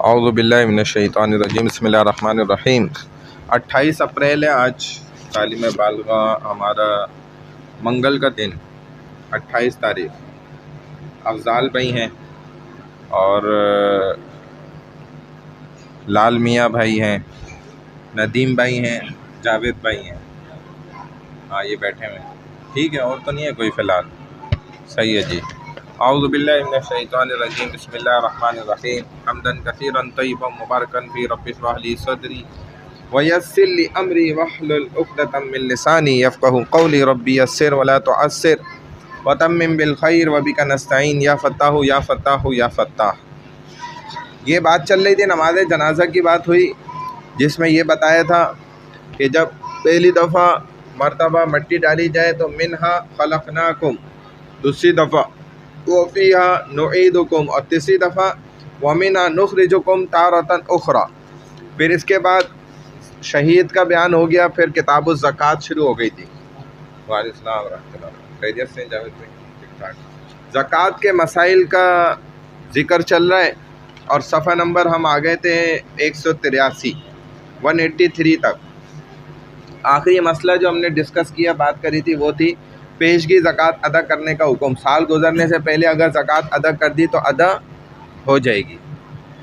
اعوذ باللہ من الشیطان الرجیم، بسم اللہ الرحمن الرحیم۔ 28 اپریل ہے آج، تعلیم بالغہ ہمارا منگل کا دن 28 تاریخ۔ افضال بھائی ہیں اور لال میاں بھائی ہیں، ندیم بھائی ہیں، جاوید بھائی ہیں۔ ہاں یہ بیٹھے ہوئے ہیں، ٹھیک ہے، اور تو نہیں ہے کوئی فی الحال؟ صحیح ہے جی۔ اعوذ باللہ من الشیطان الرجیم، بسم اللہ الرحمن الرحیم۔ حمدا کثیرا طیبا مبارکا فی، رب اشرح لی صدری ویسر لی امری واحلل عقدۃ من لسانی یفقہوا قولی، رب یسر ولا تعسر وتمم بالخیر وبک نستعین یا فتاح یا فتاح یا فتاح۔ یہ بات چل رہی تھی، نماز جنازہ کی بات ہوئی، جس میں یہ بتایا تھا کہ جب پہلی دفعہ مرتبہ مٹی ڈالی جائے تو منہا خلقناکم، دوسری دفعہ وفیہا نعیدکم، اور تیسری دفعہ ومنہا نخرجکم تارۃ اخری۔ پھر اس کے بعد شہید کا بیان ہو گیا، پھر کتاب الزکوٰۃ شروع ہو گئی تھی۔ وعلیکم السلام ورحمۃ اللہ، خیریت سے جاوید بھائی؟ ٹھیک ٹھاک۔ زکوٰۃ کے مسائل کا ذکر چل رہا ہے اور صفحہ نمبر ہم آ گئے تھے 183 183 تک۔ آخری مسئلہ جو ہم نے ڈسکس کیا، بات کری تھی، وہ تھی پیشگی زکوٰۃ ادا کرنے کا حکم۔ سال گزرنے سے پہلے اگر زکوٰۃ ادا کر دی تو ادا ہو جائے گی،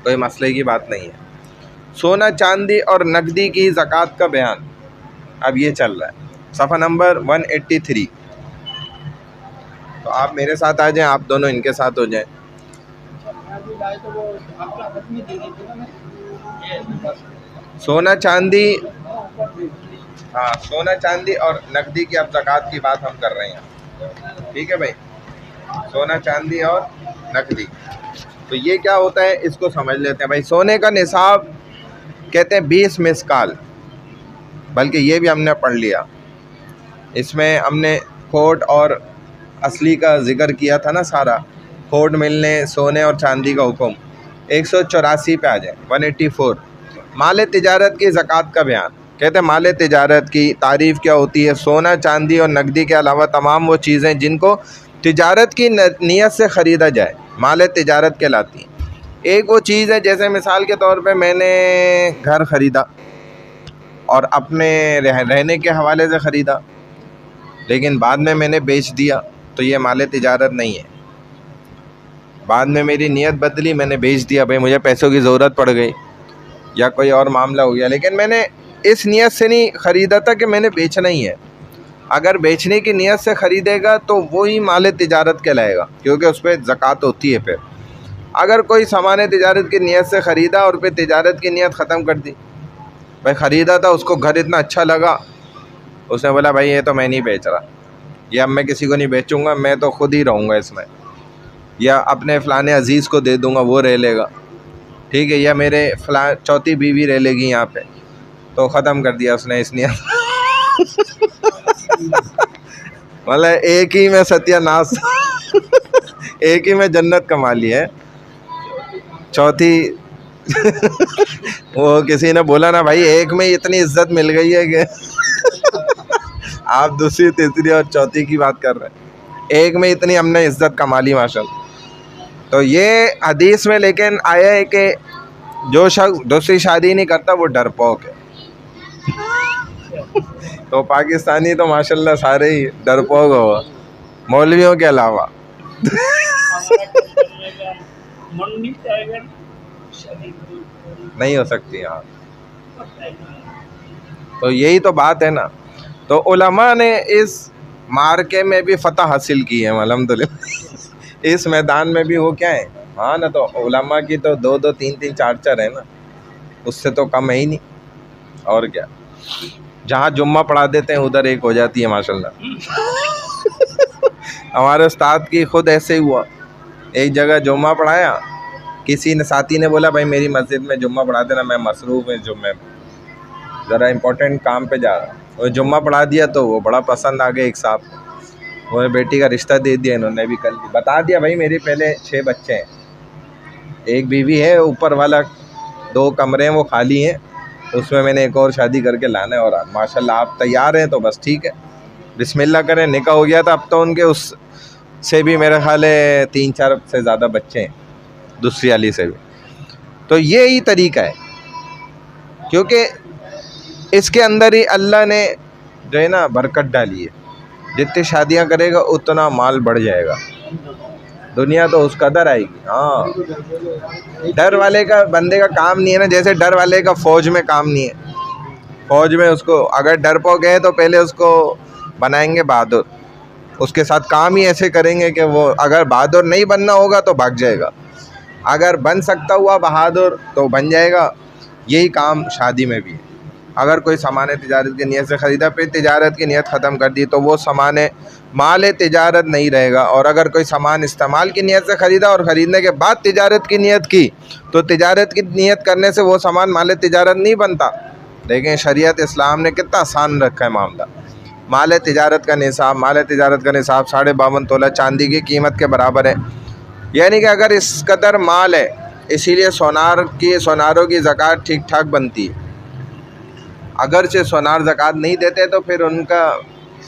کوئی مسئلے کی بات نہیں ہے۔ سونا چاندی اور نقدی کی زکوٰۃ کا بیان اب یہ چل رہا ہے، صفحہ نمبر 183۔ تو آپ میرے ساتھ آ جائیں، آپ دونوں ان کے ساتھ ہو جائیں۔ سونا چاندی، ہاں سونا چاندی اور نقدی کی اب زکوٰۃ کی بات ہم کر رہے ہیں، ٹھیک ہے بھائی؟ سونا چاندی اور نقدی، تو یہ کیا ہوتا ہے اس کو سمجھ لیتے ہیں بھائی۔ سونے کا نصاب کہتے ہیں 20 مسکال، بلکہ یہ بھی ہم نے پڑھ لیا، اس میں ہم نے کھوٹ اور اصلی کا ذکر کیا تھا نا سارا، کھوٹ ملنے، سونے اور چاندی کا حکم۔ 184 پہ آ جائیں، 184۔ مال تجارت کی زکوٰۃ کا بیان، کہتے ہیں مال تجارت کی تعریف کیا ہوتی ہے؟ سونا چاندی اور نقدی کے علاوہ تمام وہ چیزیں جن کو تجارت کی نیت سے خریدا جائے مال تجارت کہلاتی ہیں۔ ایک وہ چیز ہے، جیسے مثال کے طور پہ میں نے گھر خریدا اور اپنے رہنے کے حوالے سے خریدا، لیکن بعد میں نے بیچ دیا، تو یہ مال تجارت نہیں ہے۔ بعد میں میری نیت بدلی، میں نے بیچ دیا، بھائی مجھے پیسوں کی ضرورت پڑ گئی یا کوئی اور معاملہ ہو گیا، لیکن میں نے اس نیت سے نہیں خریدا تھا کہ میں نے بیچنا ہی ہے۔ اگر بیچنے کی نیت سے خریدے گا تو وہی مال تجارت کہلائے گا، کیونکہ اس پہ زکوٰۃ ہوتی ہے۔ پھر اگر کوئی سامان تجارت کی نیت سے خریدا اور پھر تجارت کی نیت ختم کر دی، بھائی خریدا تھا، اس کو گھر اتنا اچھا لگا، اس نے بولا بھائی یہ تو میں نہیں بیچ رہا، یا میں کسی کو نہیں بیچوں گا، میں تو خود ہی رہوں گا اس میں، یا اپنے فلانے عزیز کو دے دوں گا، وہ رہ لے گا، ٹھیک ہے، یا میرے چوتھی بیوی رہ لے گی یہاں پہ، تو ختم کر دیا اس نے اس نیت مطلب ایک ہی میں ستیہ ناس ایک ہی میں جنت کما لی ہے، چوتھی وہ کسی نے بولا نا بھائی ایک میں اتنی عزت مل گئی ہے کہ آپ دوسری تیسری اور چوتھی کی بات کر رہے ہیں، ایک میں اتنی ہم نے عزت کما لی ماشاءاللہ۔ تو یہ حدیث میں لیکن آیا ہے کہ جو شخص دوسری شادی نہیں کرتا وہ ڈرپوک ہے۔ تو پاکستانی تو ماشاءاللہ سارے ہی ڈرپوک ہو، مولویوں کے علاوہ۔ نہیں ہو سکتی، ہاں، تو یہی تو بات ہے نا۔ تو علماء نے اس مارکے میں بھی فتح حاصل کی ہے الحمدللہ، اس میدان میں بھی وہ کیا ہے، ہاں نا، تو علماء کی تو 2 3 4 ہے نا، اس سے تو کم ہے ہی نہیں، اور کیا۔ جہاں جمعہ پڑھا دیتے ہیں ادھر ایک ہو جاتی ہے ماشاءاللہ۔ ہمارے استاد کی خود ایسے ہی ہوا، ایک جگہ جمعہ پڑھایا، کسی نے ساتھی نے بولا بھائی میری مسجد میں جمعہ پڑھا دینا، میں مصروف ہوں جمعے میں، ذرا امپورٹنٹ کام پہ جا رہا ہوں، وہ جمعہ پڑھا دیا تو وہ بڑا پسند آ گیا ایک صاحب کو، وہ بیٹی کا رشتہ دے دیا، انہوں نے بھی کر دیا، بتا دیا بھائی میرے پہلے 6 بچے ہیں، ایک بیوی ہے، اوپر والا 2 کمرے ہیں وہ خالی ہیں، اس میں نے ایک اور شادی کر کے لانا ہے، اور ماشاءاللہ آپ تیار ہیں تو بس ٹھیک ہے، بسم اللہ کریں، نکاح ہو گیا تھا۔ اب تو ان کے اس سے بھی میرے خیال ہے 3 4 سے زیادہ بچے ہیں، دوسری والی سے بھی۔ تو یہی طریقہ ہے، کیونکہ اس کے اندر ہی اللہ نے جو ہے نا برکت ڈالی ہے. جتنی شادیاں کرے گا اتنا مال بڑھ جائے گا، دنیا تو اس قدر آئے گی. ہاں، ڈر والے کا بندے کا کام نہیں ہے نا، جیسے ڈر والے کا فوج میں کام نہیں ہے. فوج میں اس کو اگر ڈر پو گئے تو پہلے اس کو بنائیں گے بہادر، اس کے ساتھ کام ہی ایسے کریں گے کہ وہ اگر بہادر نہیں بننا ہوگا تو بھاگ جائے گا، اگر بن سکتا ہوا بہادر تو بن جائے گا. یہی کام شادی میں بھی ہے. اگر کوئی سامان تجارت کی نیت سے خریدا، پھر تجارت کی نیت ختم کر دی، تو وہ سامان مال تجارت نہیں رہے گا. اور اگر کوئی سامان استعمال کی نیت سے خریدا اور خریدنے کے بعد تجارت کی نیت کی، تو تجارت کی نیت کرنے سے وہ سامان مال تجارت نہیں بنتا. دیکھیں شریعت اسلام نے کتنا آسان رکھا ہے معاملہ. مال تجارت کا نصاب 52.5 تولہ چاندی کی قیمت کے برابر ہے. یعنی کہ اگر اس قدر مال ہے، اسی لیے سوناروں کی زکوٰۃ ٹھیک ٹھاک بنتی ہے. اگرچہ سونار زکوٰۃ نہیں دیتے تو پھر ان کا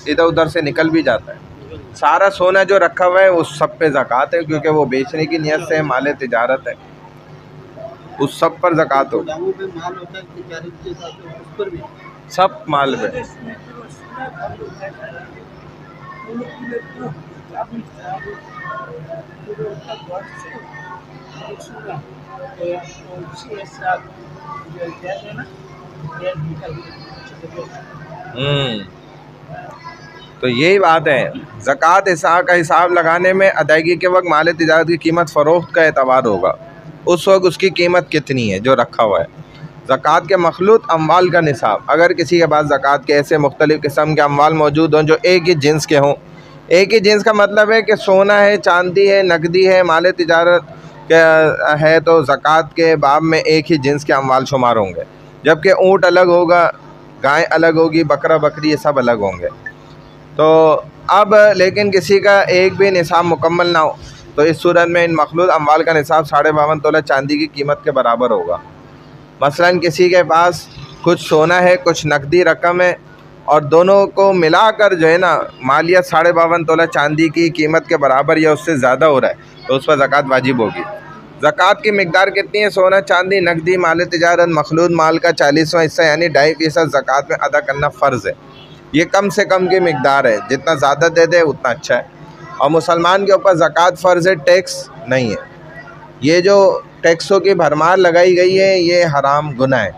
ادھر ادھر سے نکل بھی جاتا ہے. سارا سونا جو رکھا ہوا ہے اس سب پہ زکوٰۃ ہے، کیونکہ وہ بیچنے کی نیت سے مال تجارت ہے، اس سب پر زکوٰۃ ہوگی. سب مال پہ. تو یہی بات ہے، زکوٰۃ کا حساب لگانے میں ادائیگی کے وقت مال تجارت کی قیمت فروخت کا اعتبار ہوگا. اس وقت اس کی قیمت کتنی ہے جو رکھا ہوا ہے. زکوٰۃ کے مخلوط اموال کا نصاب، اگر کسی کے پاس زکوٰۃ کے ایسے مختلف قسم کے اموال موجود ہوں جو ایک ہی جنس کے ہوں. ایک ہی جنس کا مطلب ہے کہ سونا ہے، چاندی ہے، نقدی ہے، مال تجارت ہے، تو زکوٰۃ کے باب میں ایک ہی جنس کے اموال شمار ہوں گے. جبکہ اونٹ الگ ہوگا، گائے الگ ہوگی، بکرا بکری یہ سب الگ ہوں گے. تو اب لیکن کسی کا ایک بھی نصاب مکمل نہ ہو، تو اس صورت میں ان مخلوط اموال کا نصاب 52.5 تولہ چاندی کی قیمت کے برابر ہوگا. مثلا کسی کے پاس کچھ سونا ہے، کچھ نقدی رقم ہے، اور دونوں کو ملا کر جو ہے نا مالیت 52.5 تولہ چاندی کی قیمت کے برابر یا اس سے زیادہ ہو رہا ہے، تو اس پر زکوٰۃ واجب ہوگی. زکوٰۃ کی مقدار کتنی ہے؟ سونا، چاندی، نقدی، مال تجارت، مخلوط مال کا 40واں حصہ یعنی 2.5% زکوٰۃ میں ادا کرنا فرض ہے. یہ کم سے کم کی مقدار ہے، جتنا زیادہ دے دے اتنا اچھا ہے. اور مسلمان کے اوپر زکوٰۃ فرض ہے، ٹیکس نہیں ہے. یہ جو ٹیکسوں کی بھرمار لگائی گئی ہے یہ حرام گناہ ہے.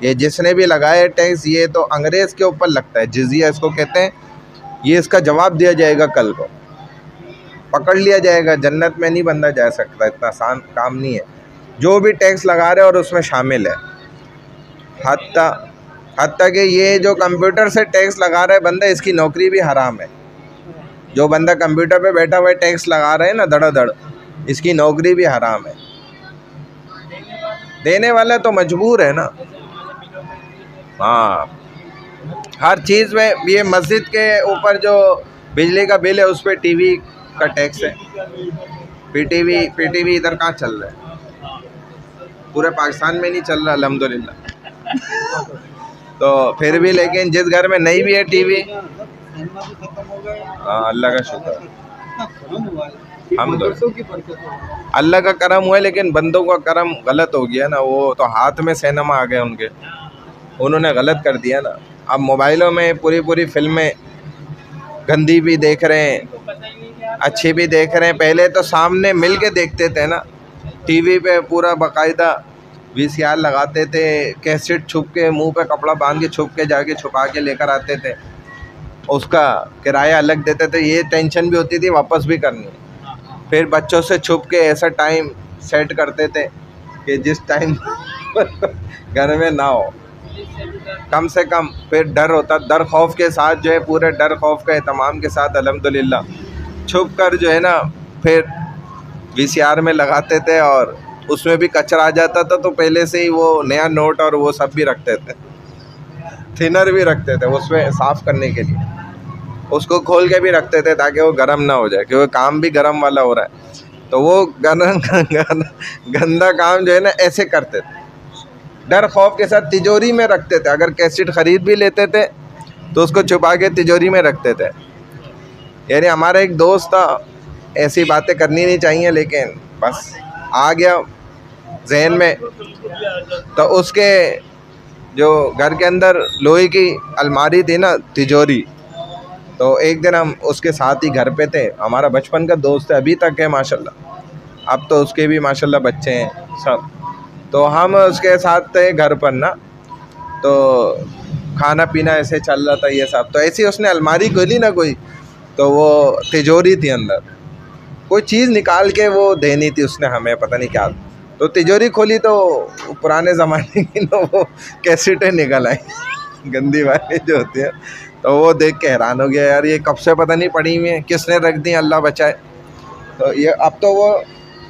یہ جس نے بھی لگائے ٹیکس، یہ تو انگریز کے اوپر لگتا ہے، جزیہ اس کو کہتے ہیں. یہ اس کا جواب دیا جائے گا، کل کو پکڑ لیا جائے گا. جنت میں نہیں بندہ جا سکتا، اتنا آسان کام نہیں ہے. جو بھی ٹیکس لگا رہے اور اس میں شامل ہے، حتیٰ کہ یہ جو کمپیوٹر سے ٹیکس لگا رہا ہے بندہ، اس کی نوکری بھی حرام ہے. جو بندہ کمپیوٹر پہ بیٹھا ہوا ٹیکس لگا رہے ہیں نا دڑا دڑ، اس کی نوکری بھی حرام ہے. دینے والا تو مجبور ہے نا. ہاں، ہر چیز میں. یہ مسجد کے اوپر جو بجلی کا بل ہے اس پہ ٹی وی کا ٹیکس ہے. پی ٹی وی ادھر کہاں چل رہا ہے؟ پورے پاکستان میں نہیں چل رہا الحمدللہ. تو پھر بھی لیکن جس گھر میں نہیں بھی ہے ٹی وی، ہاں اللہ کا شکر، اللہ کا کرم ہوا ہے. لیکن بندوں کا کرم غلط ہو گیا نا، وہ تو ہاتھ میں سینما آ گئے ان کے، انہوں نے غلط کر دیا نا. اب موبائلوں میں پوری فلمیں گندی بھی دیکھ رہے ہیں، اچھی بھی دیکھ رہے ہیں. پہلے تو سامنے مل کے دیکھتے تھے نا، ٹی وی پہ پورا باقاعدہ VCR لگاتے تھے، کیسٹ چھپ کے منہ پہ کپڑا باندھ کے چھپ کے جا کے چھپا کے لے کر آتے تھے. اس کا کرایہ الگ دیتے تھے، یہ ٹینشن بھی ہوتی تھی واپس بھی کرنی ہے. پھر بچوں سے چھپ کے ایسا ٹائم سیٹ کرتے تھے کہ جس ٹائم گھر میں نہ ہو، کم سے کم. پھر ڈر ہوتا، ڈر خوف کے ساتھ جو ہے، پورے ڈر خوف کا اہتمام کے ساتھ الحمدللہ چھپ کر جو ہے نا پھر VCR میں لگاتے تھے. اور اس میں بھی کچرا آ جاتا تھا تو پہلے سے ہی وہ نیا نوٹ اور وہ سب بھی رکھتے تھے، تھنر بھی رکھتے تھے اس میں صاف کرنے کے لیے. اس کو کھول کے بھی رکھتے تھے تاکہ وہ گرم نہ ہو جائے، کیونکہ کام بھی گرم والا ہو رہا ہے. تو وہ گندا کام جو ہے نا ایسے کرتے تھے، ڈر خوف کے ساتھ تجوری میں رکھتے تھے. اگر کیسٹ خرید بھی لیتے تھے تو اس کو چھپا کے تجوری میں رکھتے تھے. یعنی ہمارا ایک دوست تھا، ایسی باتیں کرنی نہیں چاہیے لیکن بس آ گیا ذہن میں. تو اس کے جو گھر کے اندر لوہے کی الماری تھی نا، تجوری، تو ایک دن ہم اس کے ساتھ ہی گھر پہ تھے. ہمارا بچپن کا دوست ہے، ابھی تک ہے ماشاءاللہ. اب تو اس کے بھی ماشاءاللہ بچے ہیں سب. تو ہم اس کے ساتھ تھے گھر پر نا، تو کھانا پینا ایسے چل رہا تھا یہ سب. تو ایسی اس نے الماری کھولی نا کوئی، تو وہ تجوری تھی، اندر کوئی چیز نکال کے وہ دینی تھی اس نے ہمیں، پتہ نہیں کیا. تو تجوری کھولی تو پرانے زمانے کی نا وہ کیسٹیں نکل آئی گندی والی جو ہوتی ہیں. تو وہ دیکھ کے حیران ہو گیا، یار یہ کب سے پتہ نہیں پڑی ہوئی ہیں، کس نے رکھ دی، اللہ بچائے. تو یہ اب تو وہ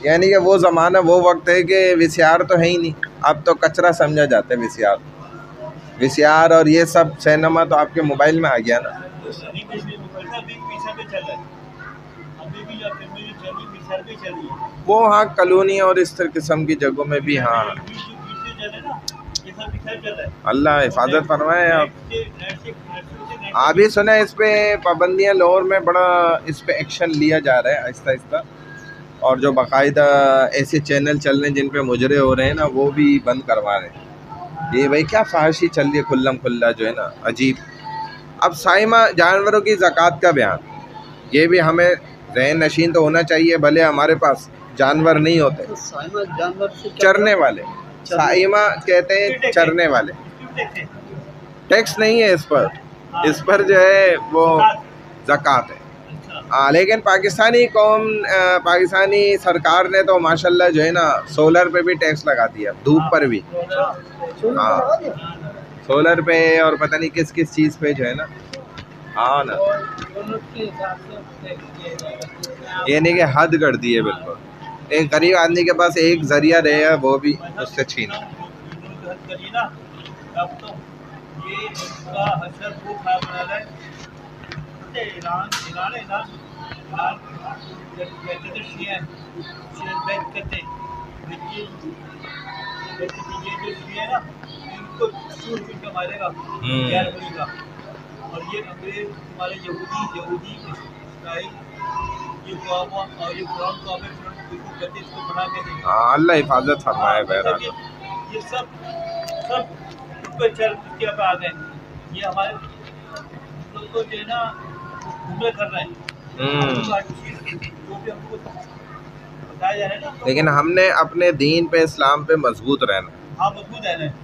یعنی کہ وہ زمانہ وہ وقت ہے کہ وی سی آر تو ہے ہی نہیں، اب تو کچرا سمجھا جاتا ہے وی سی آر اور یہ سب سینما تو آپ کے موبائل میں آ گیا نا. وہ ہاں کالونی اور اس طرح قسم کی جگہوں میں بھی ہاں. اللہ حفاظت فرمائے. آپ بھی سنیں اس پہ پابندیاں لاہور میں بڑا اس پہ ایکشن لیا جا رہا ہے آہستہ آہستہ، اور جو باقاعدہ ایسے چینل چل رہے ہیں جن پہ مجرے ہو رہے ہیں نا، وہ بھی بند کروا رہے ہیں. یہ بھائی کیا فحاشی چل رہی ہے کھلم کھلا جو ہے نا، عجیب. اب سائمہ جانوروں کی زکوٰۃ کا بیان، یہ بھی ہمیں ذہن نشین تو ہونا چاہیے، بھلے ہمارے پاس جانور نہیں ہوتے. چرنے والے سائمہ کہتے ہیں، چرنے والے. ٹیکس نہیں ہے اس پر جو ہے وہ زکوٰۃ ہے. لیکن پاکستانی پاکستانی سرکار نے تو ماشاءاللہ جو ہے نا سولر پہ بھی ٹیکس لگا دیا، دھوپ پر بھی. ہاں سولر پہ اور پتہ نہیں کس کس چیز پہ جو ہے نا. ہاں نا، یہ نہیں کہ حد کر دی ہے بالکل. ایک غریب آدمی کے پاس ایک ذریعہ رہے گا، وہ بھی اس سے چھینا. اللہ حفاظت فرمائے. بہرحال یہ سب یہ ہمارے جو ہے نا کر رہے ہیں. لیکن ہم نے اپنے دین پہ، اسلام پہ مضبوط رہنا.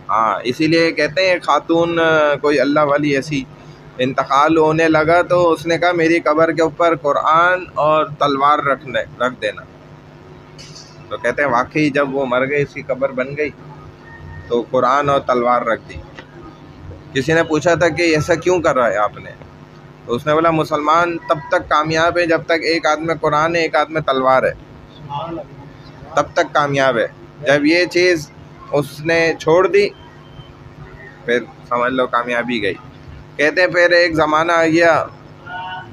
ہاں اسی لیے کہتے ہیں خاتون کوئی اللہ والی ایسی انتقال ہونے لگا تو اس نے کہا میری قبر کے اوپر قرآن اور تلوار رکھ دینا. تو کہتے ہیں واقعی جب وہ مر گئی، اس کی قبر بن گئی تو قرآن اور تلوار رکھ دی. کسی نے پوچھا تھا کہ ایسا کیوں کر رہا ہے آپ نے، تو اس نے بولا مسلمان تب تک کامیاب ہے جب تک ایک ہاتھ میں قرآن ہے، ایک ہاتھ میں تلوار ہے، تب تک کامیاب ہے. جب یہ چیز اس نے چھوڑ دی پھر سمجھ لو کامیابی گئی. کہتے ہیں پھر ایک زمانہ آ گیا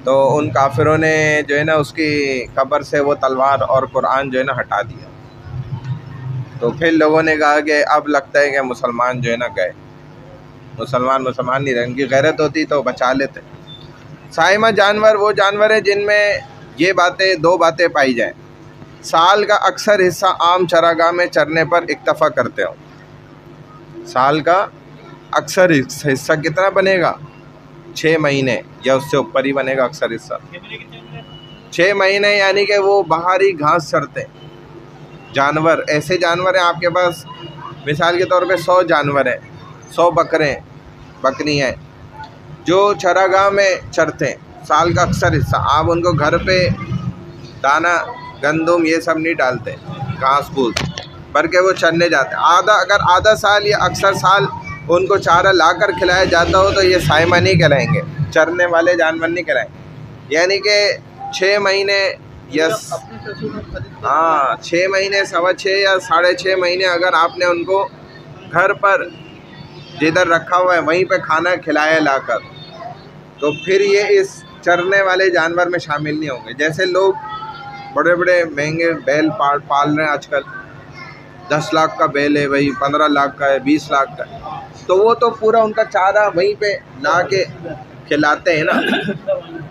تو ان کافروں نے جو ہے نا اس کی قبر سے وہ تلوار اور قرآن جو ہے نا ہٹا دیا. تو پھر لوگوں نے کہا کہ اب لگتا ہے کہ مسلمان جو ہے نا گئے. مسلمان نہیں رہے، ان کی غیرت ہوتی تو بچا لیتے. سائمہ جانور وہ جانور ہیں جن میں یہ دو باتیں پائی جائیں. سال کا اکثر حصہ عام چراگاہ میں چرنے پر اکتفا کرتے ہوں. سال کا اکثر حصہ کتنا بنے گا؟ 6 مہینے یا اس سے اوپر ہی بنے گا اکثر حصہ. 6 مہینے یعنی کہ وہ باہری گھاس چرتے ہیں. جانور ایسے جانور ہیں آپ کے پاس، مثال کے طور پہ 100 جانور ہیں، 100 بکری ہیں جو چراگاہ میں چرتے ہیں. سال کا اکثر حصہ آپ ان کو گھر پہ دانہ گندم یہ سب نہیں ڈالتے، گھاس پھوس، بلکہ وہ چرنے جاتے ہیں. اگر آدھا سال یا اکثر سال ان کو چارہ لا کر کھلایا جاتا ہو تو یہ سائمہ نہیں کہلائیں گے، چرنے والے جانور نہیں کہلائیں گے. یعنی کہ 6 مہینے یا 6 مہینے، 6.25 یا 6.5 مہینے اگر آپ نے ان کو گھر پر جدھر رکھا ہوا ہے وہیں پہ کھانا کھلایا لا کر، تو پھر یہ اس چرنے والے جانور میں شامل نہیں ہوں گے. جیسے لوگ بڑے بڑے مہنگے بیل پال رہے ہیں آج کل، 10 لاکھ کا بیل ہے، وہی 15 لاکھ کا ہے، 20 لاکھ کا ہے، تو وہ تو پورا ان کا چارہ وہیں پہ لا کے کھلاتے ہیں نا،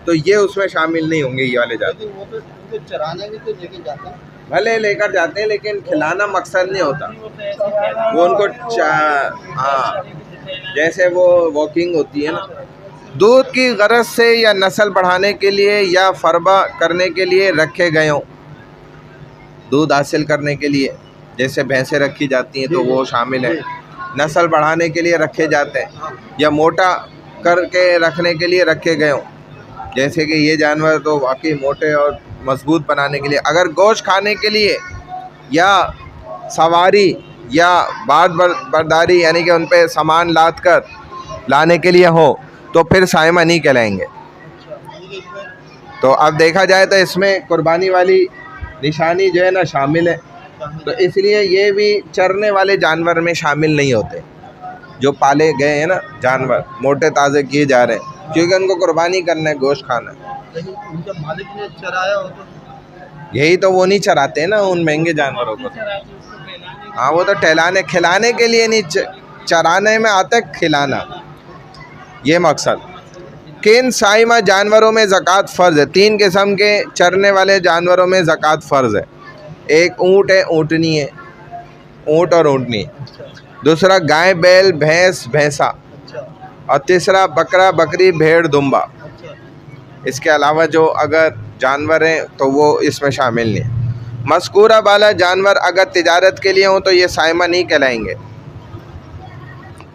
تو یہ اس میں شامل نہیں ہوں گے یہ والے جانور. چرانے بھی تو لے کے جاتے ہیں. بھلے لے کر جاتے ہیں لیکن کھلانا مقصد نہیں ہوتا. وہ ان کو ہاں جیسے وہ واکنگ ہوتی ہے نا. دودھ کی غرض سے یا نسل بڑھانے کے لیے یا فربہ کرنے کے لیے رکھے گئے ہوں. دودھ حاصل کرنے کے لیے جیسے بھینسیں رکھی جاتی ہیں تو وہ شامل ہے. نسل بڑھانے کے لیے رکھے جاتے ہیں یا موٹا کر کے رکھنے کے لیے رکھے گئے ہوں. جیسے کہ یہ جانور تو واقعی موٹے اور مضبوط بنانے کے لیے. اگر گوشت کھانے کے لیے یا سواری یا بار برداری یعنی کہ ان پہ سامان لاد کر لانے کے لیے ہو تو پھر سائمہ نہیں کہلائیں گے. تو اب دیکھا جائے تو اس میں قربانی والی نشانی جو ہے نا شامل ہے. تو اس لیے یہ بھی چرنے والے جانور میں شامل نہیں ہوتے جو پالے گئے ہیں نا جانور موٹے تازے کیے جا رہے ہیں کیونکہ ان کو قربانی کرنا ہے گوشت کھانا ہے. ان کے مالک نے چرایا ہو تو یہی تو وہ نہیں چراتے نا ان مہنگے جانوروں کو. ہاں وہ تو ٹہلانے کھلانے کے لیے نہیں چرانے میں آتا ہے کھلانا یہ مقصد. کن سائمہ جانوروں میں زکوٰۃ فرض ہے؟ 3 قسم کے چرنے والے جانوروں میں زکوٰۃ فرض ہے. ایک اونٹ ہے اونٹنی ہے اونٹ اور اونٹنی. دوسرا گائے بیل بھینس بھینسا. اور تیسرا بکرا بکری بھیڑ دمبا. اس کے علاوہ جو اگر جانور ہیں تو وہ اس میں شامل نہیں. مذکورہ بالا جانور اگر تجارت کے لیے ہوں تو یہ سائمہ نہیں کہلائیں گے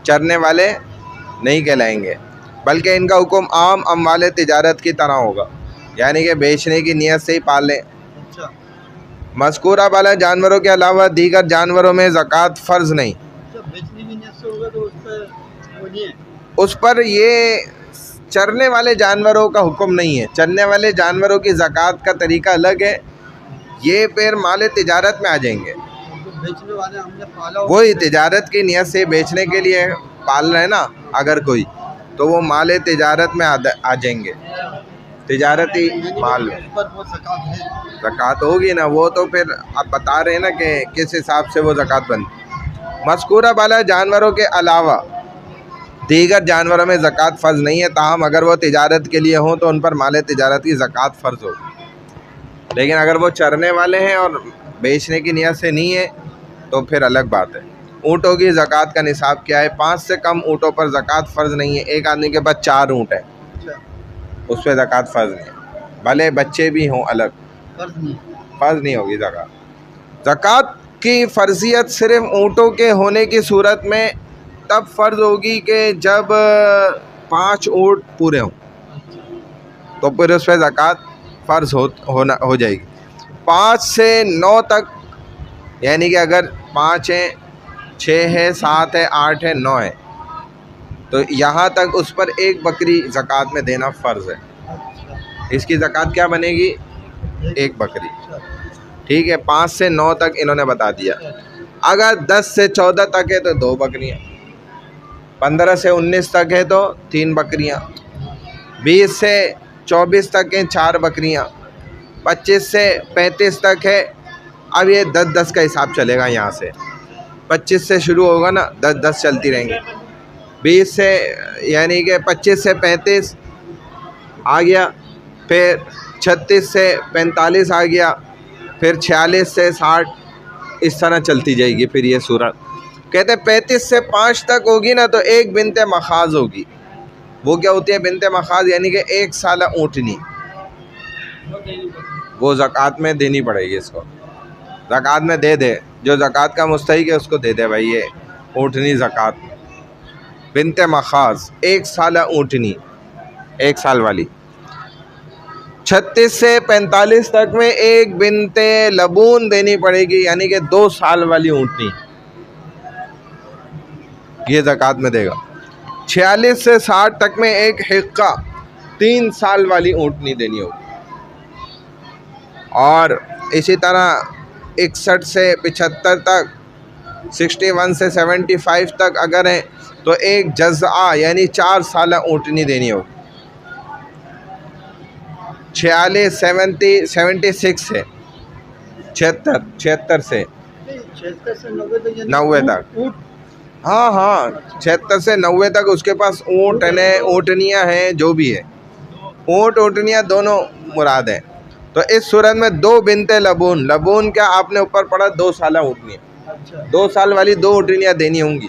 چرنے والے نہیں کہلائیں گے بلکہ ان کا حکم عام اموال تجارت کی طرح ہوگا یعنی کہ بیچنے کی نیت سے ہی پال لیں. مذکورہ بالا جانوروں کے علاوہ دیگر جانوروں میں زکوٰۃ فرض نہیں. بیچنے کی نیت سے ہوگا تو اس پہ وہ نہیں ہے. اس پر یہ چرنے والے جانوروں کا حکم نہیں ہے. چرنے والے جانوروں کی زکوٰۃ کا طریقہ الگ ہے. یہ پھر مال تجارت میں آ جائیں گے. بیچنے والے ہم نے پالا وہی تجارت کی نیت سے بیچنے کے لیے پال رہے ہیں نا اگر کوئی تو وہ مال تجارت میں آ جائیں گے. تجارتی مال میں زکوٰۃ ہوگی نا. وہ تو پھر آپ بتا رہے ہیں نا کہ کس حساب سے وہ زکوٰۃ بنتی. مذکورہ بالا جانوروں کے علاوہ دیگر جانوروں میں زکوٰۃ فرض نہیں ہے تاہم اگر وہ تجارت کے لیے ہوں تو ان پر مال تجارت کی زکوٰۃ فرض ہوگی. لیکن اگر وہ چرنے والے ہیں اور بیچنے کی نیت سے نہیں ہے تو پھر الگ بات ہے. اونٹوں کی زکوٰۃ کا نصاب کیا ہے؟ 5 سے کم اونٹوں پر زکوٰۃ فرض نہیں ہے. ایک آدمی کے پاس 4 اونٹ ہیں اس پہ زکوٰۃ فرض نہیں ہے. بھلے بچے بھی ہوں الگ فرض نہیں ہوگی زکوٰۃ. زکوٰۃ کی فرضیت صرف اونٹوں کے ہونے کی صورت میں تب فرض ہوگی کہ جب 5 اونٹ پورے ہوں تو پھر اس پہ زکوٰۃ فرض ہو جائے گی. 5 سے 9 تک یعنی کہ اگر 5 ہیں 6 ہے 7 ہے 8 ہے 9 ہے تو یہاں تک اس پر ایک بکری زکوٰۃ میں دینا فرض ہے. اس کی زکوٰۃ کیا بنے گی؟ ایک بکری. ٹھیک ہے 5 سے 9 تک انہوں نے بتا دیا. اگر 10 سے 14 تک ہے تو 2 بکریاں. 15 سے 19 تک ہے تو 3 بکریاں. 20 سے 24 تک ہیں 4 بکریاں. 25 سے 35 تک ہے. اب یہ 10 کا حساب چلے گا. یہاں سے 25 سے شروع ہوگا نا 10 چلتی رہیں گی. 20 سے یعنی کہ 25 سے 35 آ گیا. پھر 36 سے 45 آ گیا. پھر 46 سے 60 اس طرح چلتی جائے گی. پھر یہ صورت کہتے 35 سے 5 تک ہوگی نا تو ایک بنت مخاض ہوگی. وہ کیا ہوتی ہے بنت مخاض؟ یعنی کہ 1 سالہ اونٹنی. وہ زکوٰۃ میں دینی پڑے گی. اس کو زکوٰۃ میں دے دے جو زکوٰۃ کا مستحق ہے اس کو دے دے بھائی یہ اونٹنی زکوٰۃ. بنت مخاض 1 سالہ اونٹنی 1 سال والی. 36 سے 45 تک میں ایک بنت لبون دینی پڑے گی یعنی کہ 2 سال والی اونٹنی یہ زکوٰۃ میں دے گا. 46 سے 60 تک میں ایک حقہ 3 سال والی اونٹنی دینی ہوگی. اور اسی طرح 61 سے 75 تک 61 سے 75 تک اگر ہیں تو ایک جزعہ یعنی 4 سالہ اونٹنی دینی ہوگی. 46 76 سے 76 سے 90 تک. ہاں 76 سے 90 تک اس کے پاس اونٹ ہیں اونٹنیاں ہیں جو بھی ہے. اونٹ اونٹنیاں دونوں مراد ہیں. تو اس صورت میں 2 بنتے لبون، لبون کیا آپ نے اوپر پڑا 2 سالہ اونٹنیاں، اچھا 2 سال والی 2 اونٹنیاں دینی ہوں گی.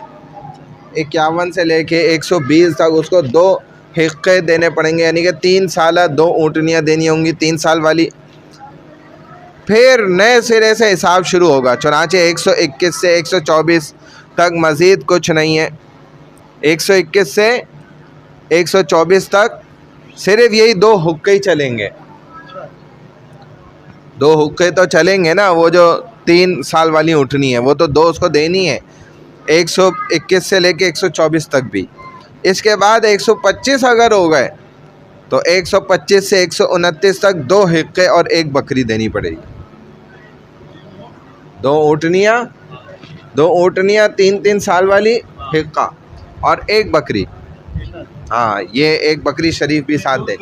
51 سے لے کے 120 تک اس کو 2 حقے دینے پڑیں گے، یعنی کہ 3 سالہ 2 اونٹنیاں دینی ہوں گی 3 سال والی. پھر نئے سرے سے حساب شروع ہوگا. چنانچہ 121 سے 124 تک مزید کچھ نہیں ہے. 121 سے 124 تک صرف یہی 2 حقے ہی چلیں گے. 2 حقے تو چلیں گے نا، وہ جو 3 سال والی اونٹنی ہے وہ تو 2 اس کو دینی ہے 121 سے لے کے 124 تک بھی. اس کے بعد 125 اگر ہو گئے تو 125 سے 129 تک 2 حقے اور 1 بکری دینی پڑے گی. 2 اونٹنیاں 3 سال والی حقہ اور 1 بکری. ہاں یہ 1 بکری شریف بھی ساتھ دے.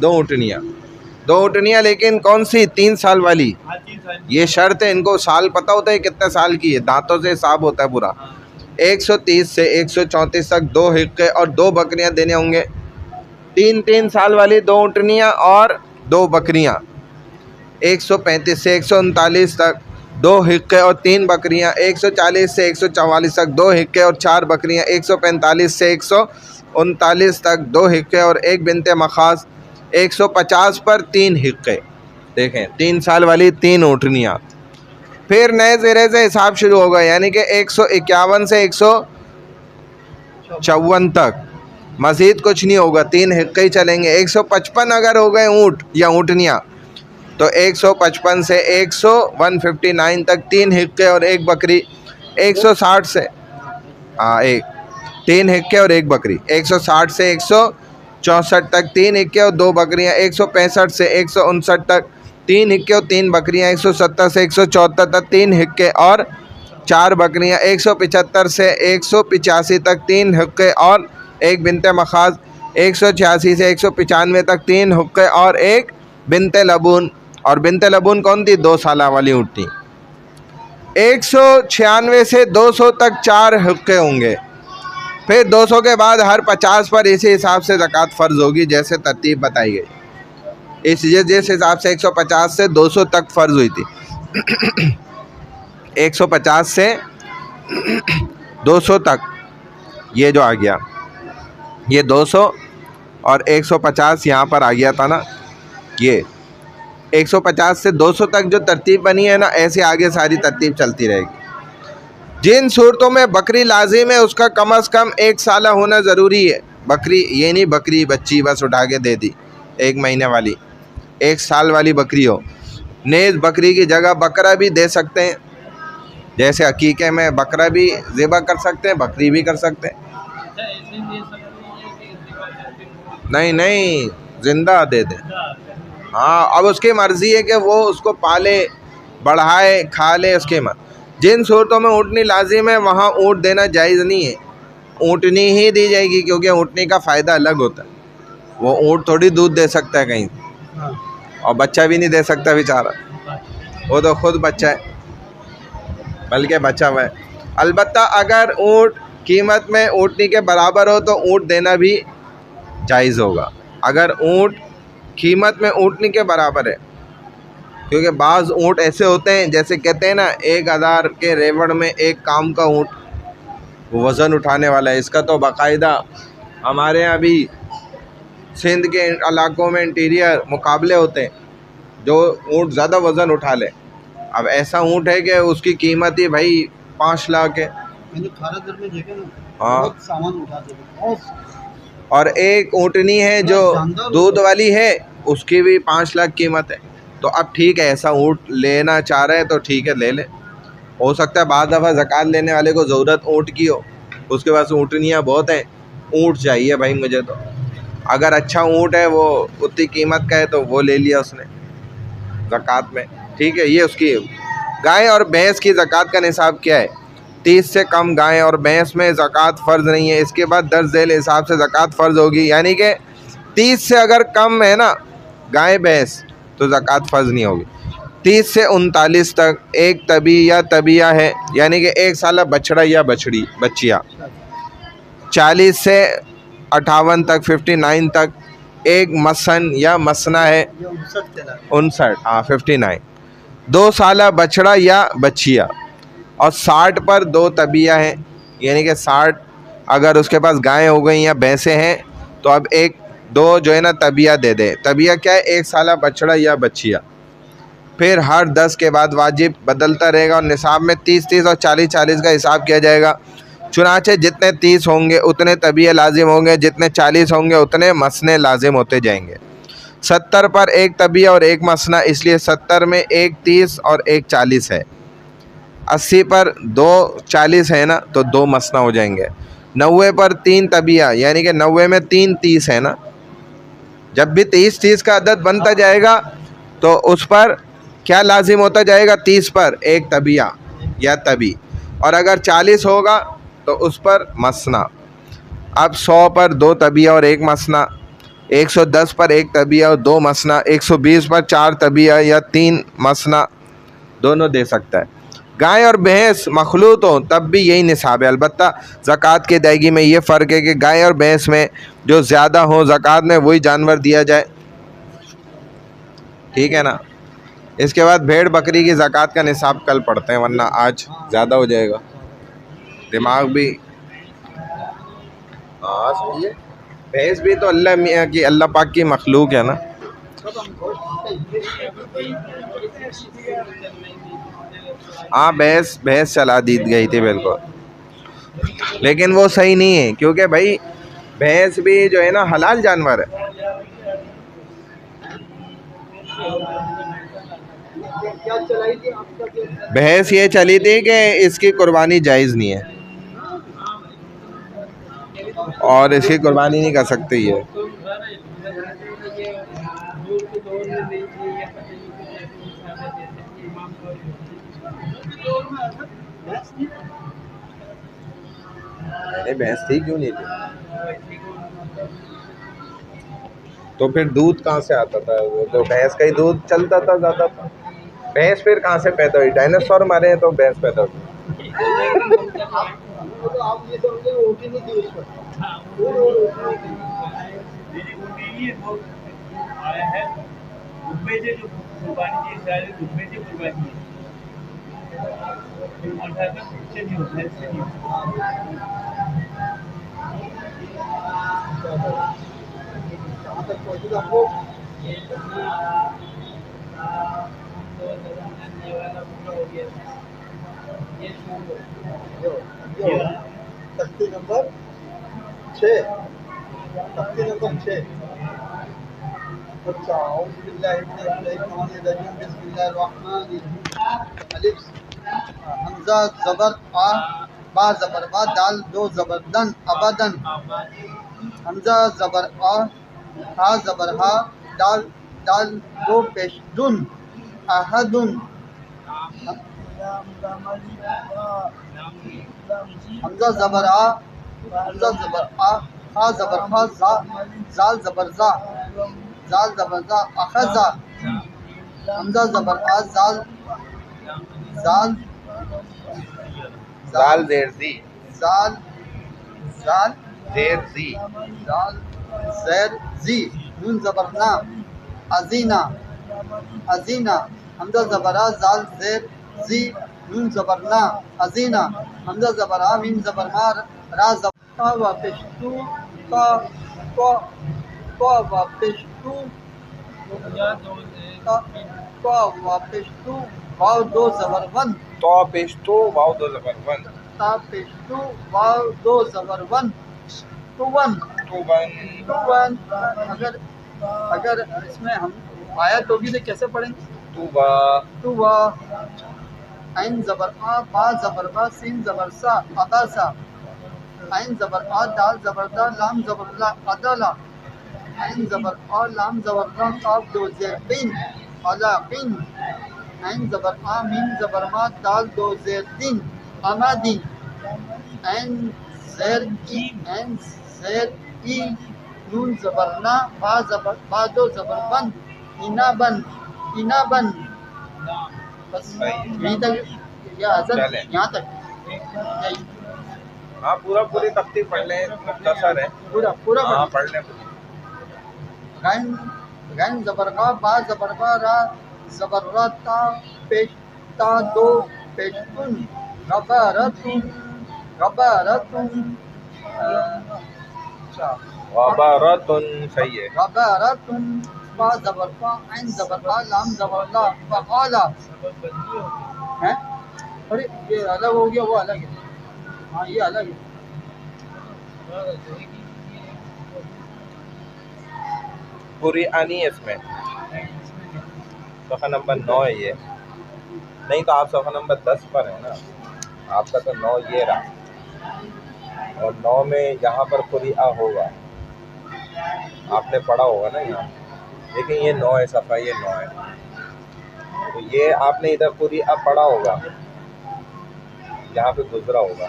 2 اونٹنیاں لیکن کون سی 3 سال والی. یہ شرط ہے، ان کو سال پتہ ہوتا ہے کتنے سال کی ہے، دانتوں سے حساب ہوتا ہے پورا. 130 سے 134 تک 2 حقے اور 2 بکریاں دینے ہوں گے. 3 سال والی 2 اونٹنیاں اور 2 بکریاں. 135 سے 139 تک 2 حقے اور 3 بکریاں. 140 سے 144 تک 2 حقے اور 4 بکریاں. 145 سے 139 تک 2 حقے اور 1 بنت مخاض. 150 پر 3 حقے. دیکھیں 3 سال والی 3 اونٹنیاں. پھر نئے زرے سے حساب شروع ہوگا، یعنی کہ 151 سے 154 تک مزید کچھ نہیں ہوگا، 3 حقے ہی چلیں گے. 155 اگر ہو گئے اونٹ یا اونٹنیاں تو 155 سے 159 تک 3 حقے اور 1 بکری. 160 سے 3 حقے اور 1 بکری. 160 سے 164 تک 3 حقے اور 2 بکریاں. 165 سے 159 تک 3 حقے اور 3 بکریاں. 170 سے 174 تک 3 حقے اور 4 بکریاں. 175 سے 185 تک 3 حقے اور 1 بنت مخاض. 186 سے 195 تک 3 حقے اور 1 بنت لبون. اور بنت لبون کون تھی؟ 2 سالہ والی اونٹنی. 196 سے 200 تک 4 حقے ہوں گے. پھر 200 کے بعد ہر 50 پر اسی حساب سے زکوٰۃ فرض ہوگی جیسے ترتیب بتائی گئی. جس حساب سے 150 سے 200 تک فرض ہوئی تھی 150 سے 200 تک یہ جو آ گیا، یہ 200 اور 150 یہاں پر آ گیا تھا نا. یہ 150 سے 200 تک جو ترتیب بنی ہے نا، ایسے آگے ساری ترتیب چلتی رہے گی. جن صورتوں میں بکری لازم ہے اس کا کم از کم 1 سالہ ہونا ضروری ہے. بکری یہ نہیں بکری بچی بس اٹھا کے دے دی 1 مہینے والی، 1 سال والی بکری ہو. نیز بکری کی جگہ بکرا بھی دے سکتے ہیں، جیسے عقیقے میں بکرا بھی ذبح کر سکتے ہیں، بکری بھی کر سکتے ہیں. نہیں زندہ دے دیں. ہاں اب اس کی مرضی ہے کہ وہ اس کو پالے بڑھائے کھا لے اس کے ماں. جن صورتوں میں اونٹنی لازم ہے وہاں اونٹ دینا جائز نہیں ہے، اونٹنی ہی دی جائے گی، کیونکہ اونٹنی کا فائدہ الگ ہوتا ہے. وہ اونٹ تھوڑی دودھ دے سکتا ہے کہیں، اور بچہ بھی نہیں دے سکتا بیچارہ، وہ تو خود بچہ ہے بلکہ بچہ ہوا ہے. البتہ اگر اونٹ قیمت میں اونٹنی کے برابر ہو تو اونٹ دینا بھی جائز ہوگا. اگر اونٹ قیمت میں اونٹنی کے برابر ہے، کیونکہ بعض اونٹ ایسے ہوتے ہیں جیسے کہتے ہیں نا 1000 کے ریوڑ میں 1 کام کا اونٹ، وہ وزن اٹھانے والا ہے. اس کا تو باقاعدہ ہمارے یہاں بھی سندھ کے علاقوں میں انٹیریئر مقابلے ہوتے ہیں جو اونٹ زیادہ وزن اٹھا لے. اب ایسا اونٹ ہے کہ اس کی قیمت ہی بھائی 5 لاکھ ہے. ہاں سامان اٹھاتے ہیں. اور 1 اونٹنی ہے جو دودھ والی ہے، اس کی بھی 5 لاکھ قیمت ہے. تو اب ٹھیک ہے ایسا اونٹ لینا چاہ رہے ہیں تو ٹھیک ہے لے لیں. ہو سکتا ہے بعض دفعہ زکوٰۃ لینے والے کو ضرورت اونٹ کی ہو، اس کے پاس اونٹنیاں بہت ہیں، اونٹ چاہیے بھائی مجھے. تو اگر اچھا اونٹ ہے وہ اتنی قیمت کا ہے تو وہ لے لیا اس نے زکوٰۃ میں، ٹھیک ہے. یہ اس کی. گائے اور بھینس کی زکوٰۃ کا نصاب کیا ہے؟ 30 سے کم گائے اور بھینس میں زکوٰۃ فرض نہیں ہے. اس کے بعد درج ذیل حساب سے زکوٰۃ فرض ہوگی، یعنی کہ 30 سے اگر کم ہے نا گائے بھینس تو زکوٰۃ فرض نہیں ہوگی. 30 سے 39 تک 1 طبی یا طبیہ ہے، یعنی کہ 1 سالہ بچڑا یا بچیا. 40 سے 58 تک 59 تک ایک مسن یا مسنا ہے یہ 59 کہلاتا 59 ہاں 59. 2 سالہ بچڑا یا بچیا اور 60 پر 2 طبیعہ ہیں، یعنی کہ 60 اگر اس کے پاس گائیں ہو گئیں یا بھینسیں ہیں تو اب ایک 2 جو ہے نا طبیعہ دے دے. طبیعہ کیا ہے؟ 1 سالہ بچڑا یا بچیا. پھر ہر 10 کے بعد واجب بدلتا رہے گا اور نصاب میں 30 اور 40 کا حساب کیا جائے گا. چنانچہ جتنے 30 ہوں گے اتنے طبیعہ لازم ہوں گے، جتنے 40 ہوں گے اتنے مسنے لازم ہوتے جائیں گے. 70 پر 1 طبیعہ اور 1 مسنا، اس لیے 70 میں 1 30 اور 1 40 ہے. 80 پر 2 40 ہے نا تو 2 مسنا ہو جائیں گے. 90 پر 3 طبیعہ، یعنی کہ 90 میں 3 30 ہے نا. جب بھی 30 کا عدد بنتا جائے گا تو اس پر کیا لازم ہوتا جائے گا؟ 30 پر 1 طبیعہ یا طبی، اور اگر 40 ہوگا تو اس پر مسنا. اب 100 پر 2 طبیعہ اور 1 مسنا، 110 پر 1 طبیعہ اور 2 مسنا، 120 پر 4 طبیعہ یا 3 مسنا دونوں دے سکتا ہے. گائے اور بھینس مخلوط ہوں تب بھی یہی نصاب ہے. البتہ زکوٰۃ کی ادائیگی میں یہ فرق ہے کہ گائے اور بھینس میں جو زیادہ ہوں زکوٰۃ میں وہی جانور دیا جائے، ٹھیک ہے نا. اس کے بعد بھیڑ بکری کی زکوٰۃ کا نصاب کل پڑھتے ہیں ورنہ آج زیادہ ہو جائے گا، دماغ بھی. ہاں صحیح ہے، بھینس بھی تو اللہ میاں کی، اللہ پاک کی مخلوق ہے نا. ہاں بھینس چلا دی گئی تھی بالکل، لیکن وہ صحیح نہیں ہے کیونکہ بھائی بھینس بھی جو ہے نا حلال جانور ہے. کیا چلائی تھی آپ کا؟ بحث یہ چلی تھی کہ اس کی قربانی جائز نہیں ہے اور اس کی قربانی نہیں کر سکتے یہ. بھینس تھی کیوں نہیں تھی؟ تو پھر دودھ کہاں سے آتا تھا؟ وہ تو بھینس کا ہی دودھ چلتا تھا زیادہ تھا. بھینس پھر کہاں سے پیدا ہوئی؟ ڈائناسور مارے ہیں تو بھینس پیدا ہوئی. آپ یہ سمجھے اونٹی نہیں تھی اس تختی نمبر 6. تختی نمبر 6. اچھا، اعوذ باللہ من الشیطان الرجیم، بسم اللہ الرحمن الرحیم. الف حمزہ زبر آ، با زبر با، دال 2 زبر دن، ابدن. حمزہ زبر آ، ہا زبر ہا، دال 2 پیش دن، احدن. حمزہ زبر آ، حمزہ زبر آ، ہا زبر ہا، زال زبر زا، زال زبر زا، اخذا. حمزہ زبر آ، زال زال زیر زی، زال زیر زی، زال زیر زی، نون زبر نا، ازینا ازینا. حمزہ زبر آ، زال زیر زی، نون زبر نا، ازینا. حمزہ زبر آ، میم زبر ما، را زبر تا و پشتو، تا و پشتو، تا و پشتو، واو 2 زبر ون، تو پیشتو واو 2 زبر ون، تا پشتو، واو 2 زبر ون، تو ون. تو ون. تو ون. اگر اس میں ہم آیت ہوگی تو کیسے پڑھیں گے؟ تو با، تو وا. عین زبر آ، با زبر با، سین زبر سا، اباسا. عین زبر آ، دال زبر دا، لام زبر لا، ادلا. عین زبر آ، لام زبر دا، قاف 2 زیر قین، علاقین. عین زبر آ، میم زبر ما، دال 2 زیر دین، امادین. عین زیر ای، نون زبر نا، با 2 زبر بن، اینابن، اینابن. بس یہیں تک یا حضرت چلیں. یہاں تک یہی ہاں پوری تختی پڑھ لیں، مختصر ہے. پورا ہاں پڑھ پڑھ لیں. غین غین زبر غا با زبر با را زبر را تا پیش تا دو پیش تن غبارتن غبارتن غبارتن صحیح ہے. غبارتن با زبر فا عین زبر آ لام زبر لا فعالا ہے. ارے یہ الگ ہو گیا وہ الگ ہے. ہاں یہ الگ ہے. پوری آنی ہے اس میں. صفحہ نمبر 9 ہے یہ. نہیں تو آپ صفحہ نمبر 10 پر ہے نا. آپ کا تو 9 یہ رہا اور 9 میں یہاں پر پوری آ ہوگا. آپ نے پڑھا ہوگا نا یہاں. لیکن یہ 9 ہے صفحہ, یہ 9 ہے. تو یہ آپ نے ادھر پوری آ پڑھا ہوگا, یہاں پہ گزرا ہوگا.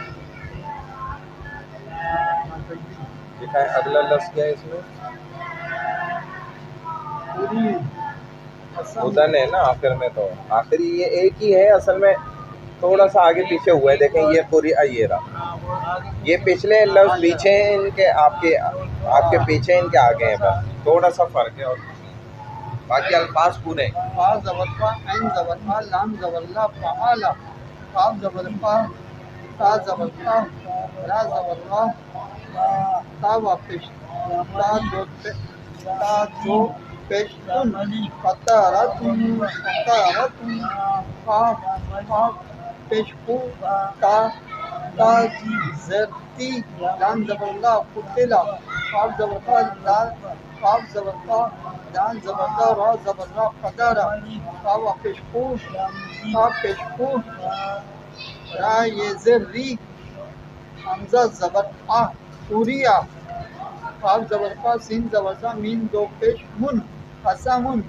دکھائیں اگلا لفظ کیا ہے اس میں. ادن ہے نا آخر میں. تو آخری یہ ایک ہی ہے اصل میں, تھوڑا سا آگے پیچھے ہوا ہے. دیکھیں یہ پوری یہ رہا, یہ پچھلے لفظ پیچھے ہیں ان کے, آپ کے پیچھے ان کے آگے ہیں, بس تھوڑا سا فرق ہے. اور باقی الفاظ پورے. فا زبر فا عین زبر آ لام زبر لا فعالا قاف زبر فا تا زبر تا را زبر را تا واپس تا دو پیش تن قطارتن قطارتن قاف قاف پیش کو تا زرتی لام زبر لا قتلا قاف زبر فا دال قاف زبر فا دال زبر دا را زبر را قدارا قاف پیش کو قاف پیش کو را یہ زر ری حمزہ زبر آ اوریا قاف زبر فا سین زبر سا مین دو پیش من قسمن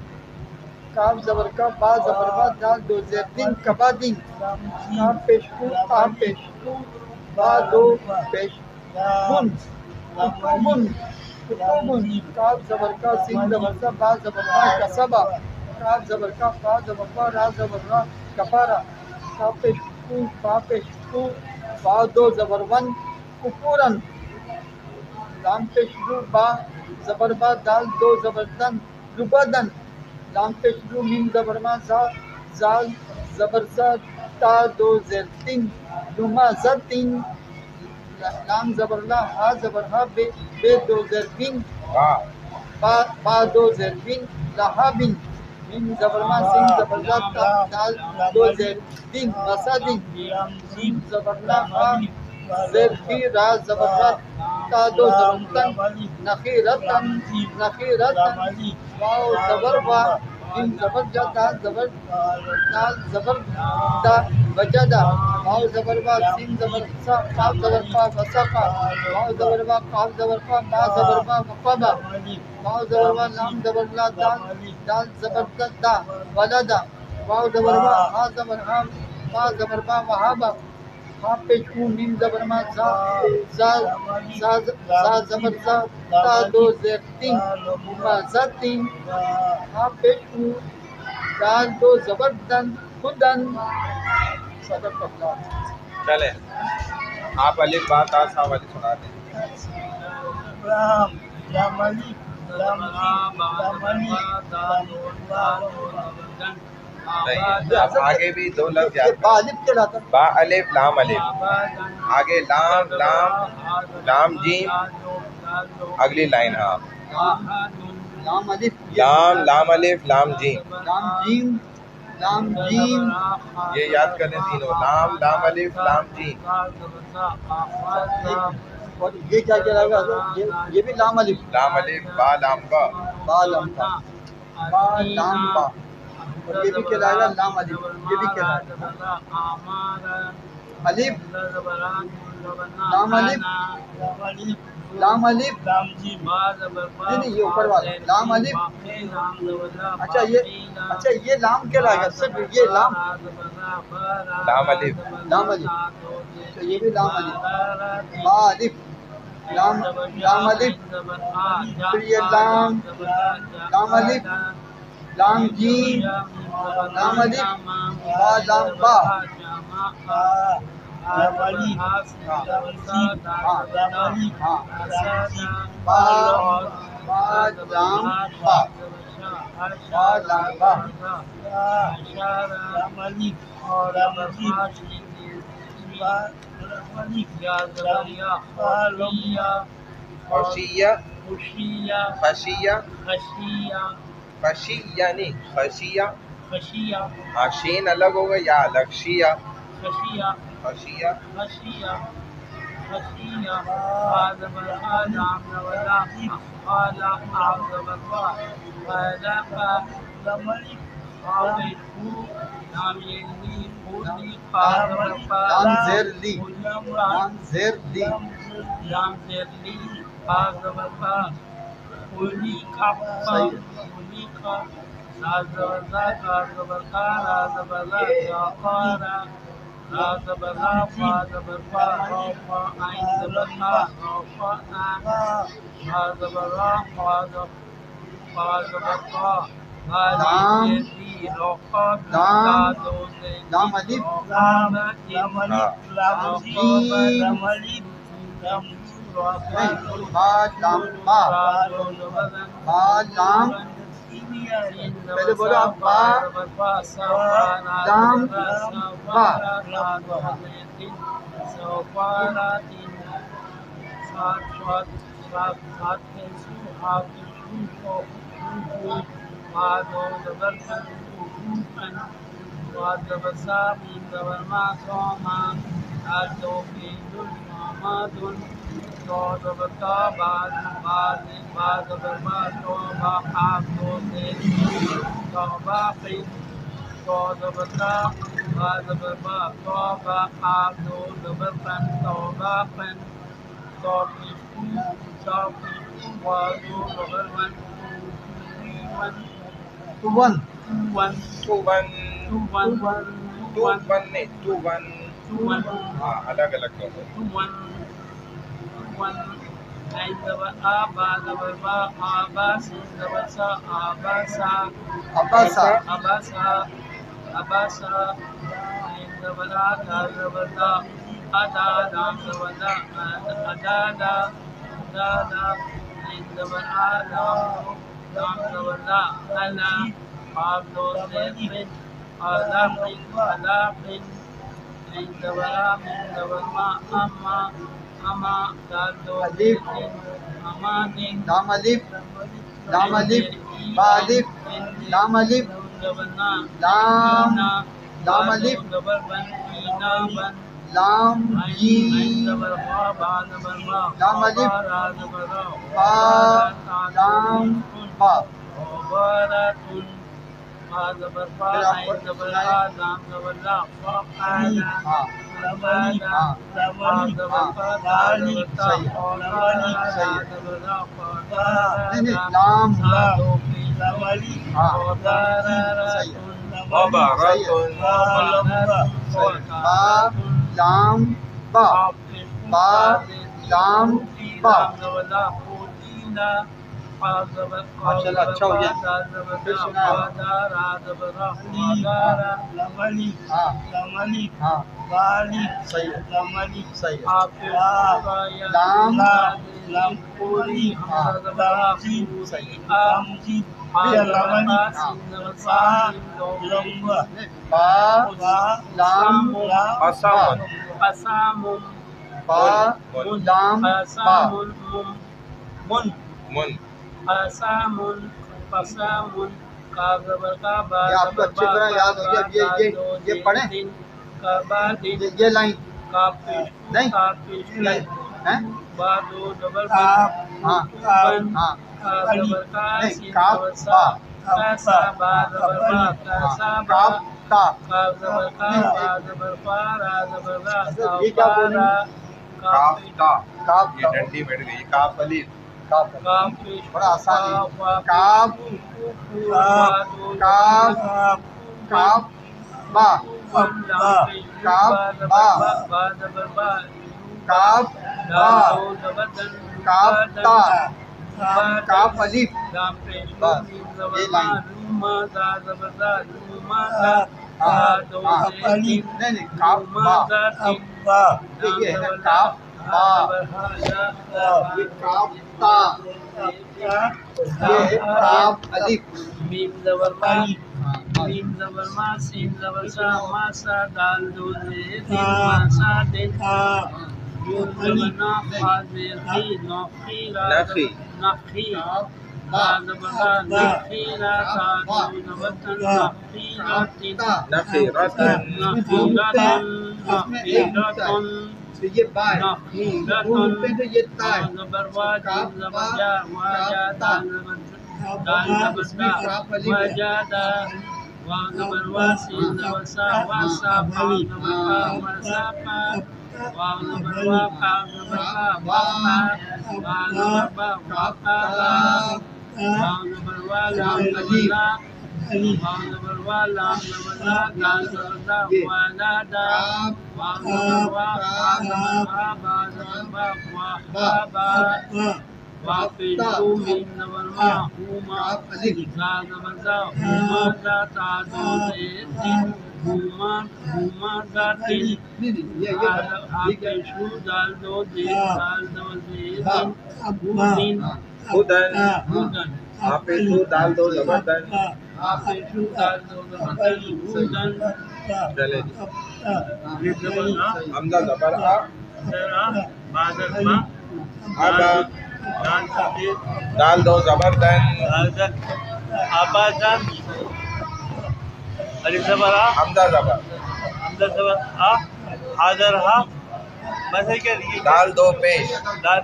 کاف زبر کا با زبر با دال دو زیر دن کبا دن کاف پیش کو قاف پیش کو با دو پیش بن کتبن کتبن کاف زبر کا سین زبر سا با زبر با کسبا کاف زبر کا فا زبر فا را زبر را کفارا کاف پیش کو فا پیش کو با دو زبر ون کفورن لام پیش رو با زبر با دال دو زبر دن لبدن لام پیش رو میم زبر ما زال زبر زا تا دو زیر تین لما زتین لام زبر لا ہا زبر ہا بے دو زیر بین با دو زیر بین لہا بین میم زبر ما سین زبر زا تا دال دو زیر دین مسا دین میم زبر لا ہا زیر بی را زبر را تا دو زبر تن نخیرتن نخیرتن واو زبر وا جیم زبر جا دال زبر دا وجدا واو زبر وا سین زبر سا قاف زبر فا وسقا واو زبر وا قاف زبر فا با زبر وا وقبا واو زبر وا لام زبر لا دال زبر دا ولدا واو زبر وا ہا زبر ہا با زبر با وہابا ہا پیش کو میم زبر ما زا زبر زا تا دو زیر تین ما زتین ہا پیش کو دال دو زبر دن خودن صدق اللہ. چلیں آپ الف با تا سا والی سنا دیں. لام لام الف لام لام الف لام صحیح. اب آگے بھی دو لفظ یہ یاد با کریں. الف کہلاتا ہے. با الف لام الف, آگے لام لام لام جیم, اگلی لائن. ہاں لام الف لام لام الف لام جیم, لام جیم یہ یاد کریں تینوں. لام لام الف لام جیم. اور یہ کیا کہلائے گا؟ یہ بھی لام الف لام الف با لام با. با لام با با لام با. اور یہ بھی کہلائے گا لام الف. یہ بھی کہلائے گا الف لام الف لام الف نہیں یہ اوپر والا لام الف. اچھا یہ لام کہلائے گا صرف یہ لام الف لام الف. تو یہ بھی لام الف با الف لام الف. پھر یہ لام الف لام جیم لام الف با لام با لام خشیہ خشیہ خشیہ نہیں خشیہ ہاں شین الگ ہوگا یا الگ شیعہ خشیہ لام زیر لی لام زیر لی لام الف با لام با لام پہلے بولو آپ با لام با تو ون ہاں الگ الگ دونوں اباسا الف لام الف لام الف با الف لام الف لام لام الف لام جیم لام الف با لام با لام لام با با لام با ماشاءاللہ اچھا ہو گیا پھر سنا ہاں صحیح ہے صحیح ہے لام با لام با لام با من یہ آپ کو اچھی طرح یاد ہو گیا یہ پڑھیں یہ لائن نہیں ہیں ہاں ہاں نہیں کاف با کاف تا یہ کیا بول رہے ہیں کاف تا کاف یہ ڈنڈی بیٹھ گئی کاف الف کاف بڑا آسان ہے کاف کاف کاف با کاف با کاف با کاف تا کاف الف با یہ لائن نہیں نہیں کاف با ابا یہ ہے نا کاف با یہ کاف تا یہ کاف الف میم زبر ما میم زبر ما سین زبر سا ما سا دال دو زیر ما سا دل یون زبر نا خا زیر خی نخی را نخی. نخی را زبر را نخی را تا دو زبر تن نخی را تن نخیرتن نخی را تن نخی را تن یہ با ہے نخی را روح پہ تن تو یہ تا ہے زبر وا جیم زبر جا وا جا دال زبر دال زبر دا وا جا دا وا زبر وا سین زبر سا وا سا پا زبر پا وا سا پا وا زبر وا پا زبر پا وا پا وا زبر با وا پا با وا زبر وا لام زبر لا وا زبر وا لام زبر لا دال زبر دا وا لا دا وا زبر وا پا زبر با با زبر با وا پا با واپس کو میم زبر ما ہوما زا زبر زا ہوما زا تا دو زیر تین ہوما ہوما زا تین واپس کو دال دو زیر دال دو زیر تین تین ہدن ہودن حافظ ہو دال دو زبردن واپس کو دال دو زبر تین ہودن چلے جی یہ زبر نا حمزہ زبر آ ذرا بادر ما ابا دال تبدیل دال دو زبردن آزاد آبادان علی زبر آ حمزہ زبر حمزہ زبر آ حاضر ہا مثلا کیا یہ دال دو پیش دال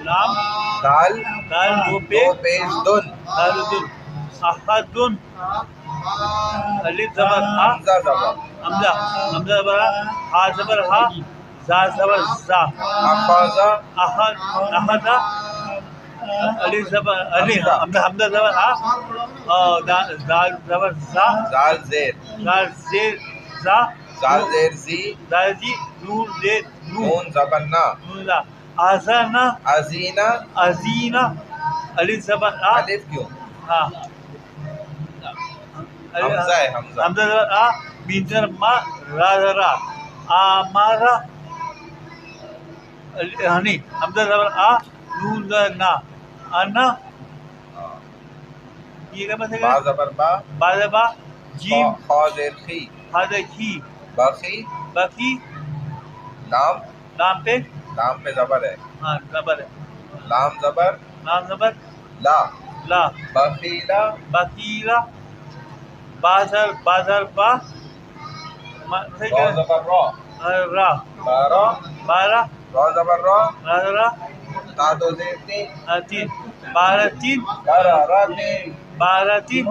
لام دال دال دو پہ دو پیش دن دال دن احدن علی زبر آ حمزہ زبر حمزہ حمزہ زبر آ ہا زبر ہا زا زبر زا حفاظہ احد احد علی زبر علی حمزہ زبر آ دال زبر زا زال زیر دال زیر زا زال زیر زی دال جی نور زیر نور نون زبر نا نور زا آزانا ازینہ ازینا علی زبر آ الف کیوں ہاں حمزہ ہے حمزہ حمزہ زبر آ مینزر ما را را آمارا ہنی حمزہ زبر آ نون زبر نا انا یہ کیا بس ہے با زبر با با با جیم خا زیر خی حاضر کی باقی باقی لام نام پہ لام پہ زبر ہے ہاں زبر ہے لام زبر نام زبر لا لا بخیلا بقیرہ بازر بازر با را زبر را را بارہ بارہ را زبر را را تا دو زیر تین تین بارہ تین کرا را تین بارہ تین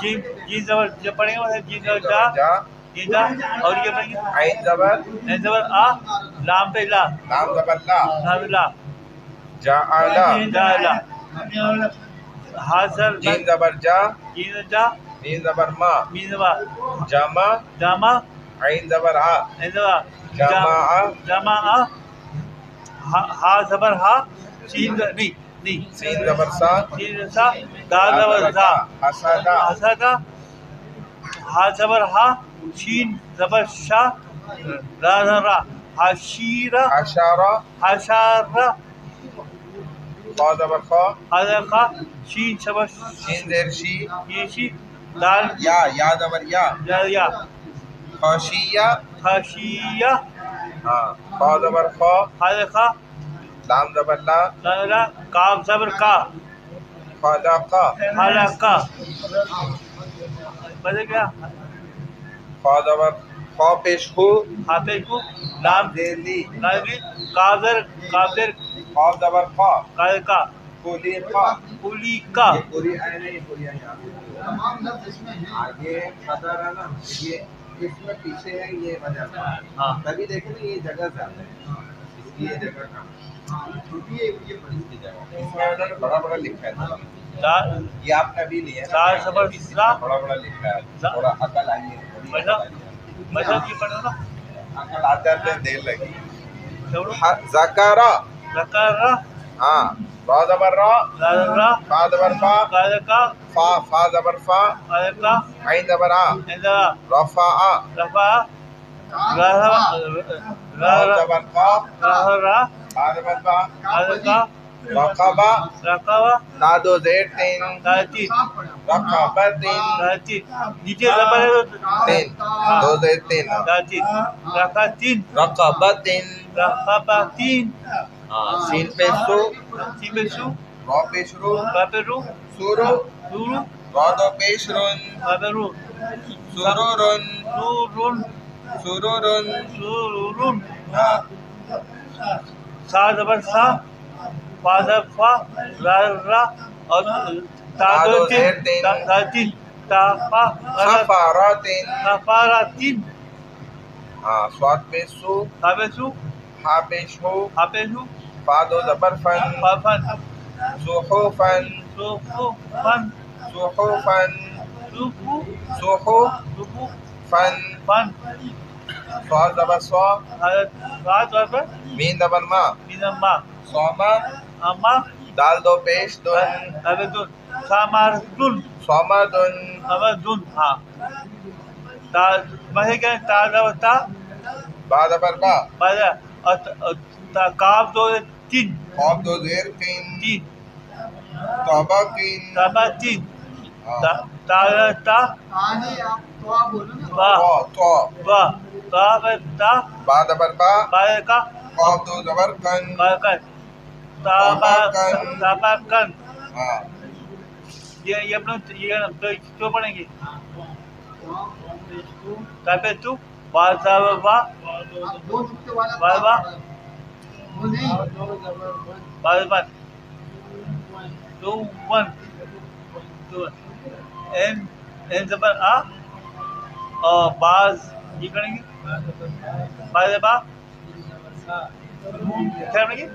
جی جی زبر جو پڑھیں گے مطلب جی زبر جا جا جی جا اور یہ پڑھیں گے عین زبر این زبر آ لام پہ لا لام زبر لا لام لا جا آلا جا لا حاضر جین زبر جا جی جا مین زبر ما می زبر جمع جامع عین زبر آ این زبر جمع جامع ہا زبر ہا سین نہیں نہیں سین زبر سا سین سا دال زبر زا حسدا حسدا ہا زبر ہا شین زبر شا را را حشیرہ اشارہ حشارہ خا زبر خا حاضر خا شین زبر شین زیر شی یہ شی دال یا زبر یا یا خاشیہ خشیہ ہاں خا زبر خا حاضر خا لام زبر لا لا کاف زبر کا خلقہ حلقہ بدل گیا خا زبر خا پیش خو حافظ کو لام زیر لی نازلی کاذر کافر خا زبر خا قائل کا کولی خا کلی کا یہ پوری آئے نہیں پوری آئے تمام لفظ اس میں ہیں آگے قدر ہے نا یہ اس میں پیچھے ہے یہ وجہ ہاں تبھی دیکھیں نا یہ جگہ زیادہ ہے اس کی یہ جگہ کم یہ پڑھی اس کی جگہ اس میں انہوں نے بڑا بڑا لکھا ہے تھوڑا دال یہ آپ نے ابھی لیا ہے دال زبر زا بڑا بڑا لکھا ہے تھوڑا عقل آئیے مطلب مطلب یہ پڑھو نا عقل آتے آتے دیر لگی چھوڑو زکارہ ذکر ہاں را زبر را را فا زبر فا کا فا زبر فا کا عین زبر آ رفع رفع را زبر قا را با زبر با کا رقبہ رقبہ تا دو زیر تین تین رقبتین تین نیچے زبر ہے تین دو زیر تین تین رقبتین رقبتین رقبتین سین پہ سو سین پہ سو رو پیش رو را پہ رو سورو سورو رو دو پیش رن را پہ رو سرورن سورون سرورن سورون ہاں سا زبر سا فا زبر فا را اور تا دو تین تا تین تا فا سفارتین سفارتین ہاں سواد پہ سو تا پہ سو ہا پیش ہو ہا پہ سو فا دو زبر فن فا فن صحفن سوفو فن صحفن سوفو صحف سوفو فن فن سواد زبر سوا سا زبر مین زبر ما مینما سوما اما دال دو پیش دن تابدون سامردون سومدن سامردون ہاں تا مجھے کیا تا زبر تا با زبر با بازا اور کاف دو تین خواب دو زیر تین تین توبہ کین تابا تین تا تا آنے آپ تو آپ بولو نا با تو با تا تا با زبر با بازا کا خواب دو زبر کن کن تابا تابا کن ہاں یہ اپنا یہ کیوں پڑھیں گے تابے تو بازا با آپ دو نقطے والا بازا با وہ نہیں بازا با دو ون این زبر آ اور باز یہ کریں گے بازا با کیا کریں گے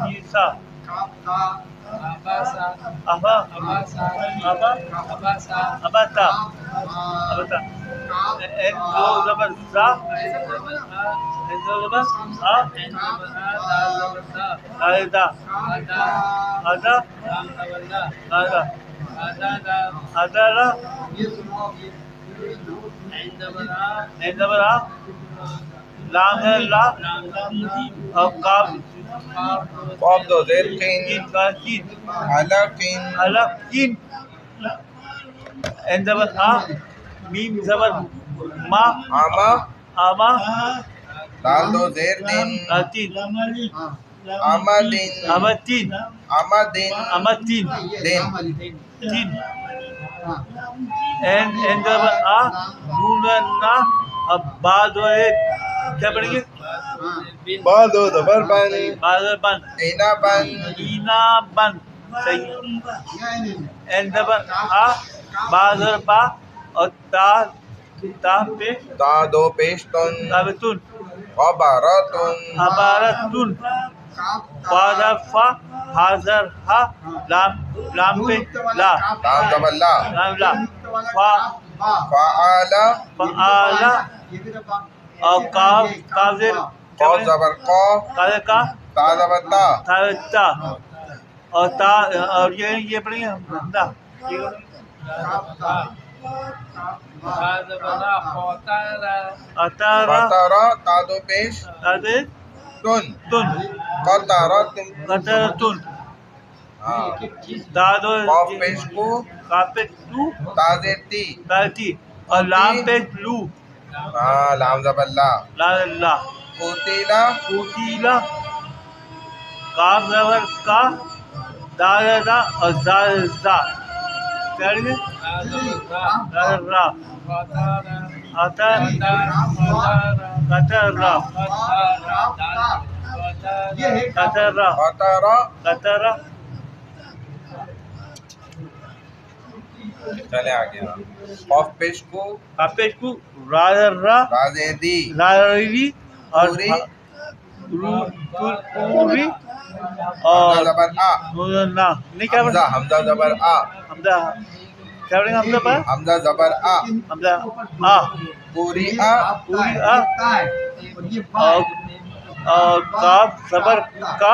یہ سا کاف کا ابا ابا اباتا اباتا این دو زبر سا ایسا کرو نا این دو زبر آ آدا آدا آدا آدا یہ سنو آپ یہ این زبر آ لام ہے لا اور کاف خواب دو زیر تین تین کا تین علقین الگ تین این زبر آ میم زبر ما آما آما دال دو زیر تین تین ہاں آمدین آما تین آمدین آما تین یہ دین لام والی تین ہاں این زبر آ نون نا اب بعد ہے کیا پڑھیں گے ہاں با دو زبر بن بازر بن اینا بن اینا بن صحیح نہیں این زبر آ بازر با اور تا تا پہ تا دو پیش تن تابتون عبارتن عبارتون بازر فا حاضر ہا لام لام پہ لا لام زبر لا لام لا فا فعال فعال اور کاف کاف زیر قاف زبر قا کاف کا تا زبر تا تا اور تا اور یہ پڑھیں گے دا اتارا قطرہ تا دو پیش تابے تن تن قطرتن قطرتن ہاں دادو قاف پیش کو کافے لو تا زیر تی تاتی اور لام پہ لو ہاں لام زبر لا لا لا قتیلا کوتیلا کاف زبر کا دال دا اور زال زا کیا لیں گے دال را آتا قطر را قطر را قطرہ قطر را چلے آگے قاف پیش کو کافے کو را را رازیدی راوی اور پوری پوری حمزہ اور زبر آ نا نہیں کیا حمزہ حمزہ زبر آ حمزہ کیا پڑھیں گے حمزہ پر حمزہ زبر آ حمزہ آ پوری آ پوری آ اور کاف زبر کا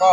qa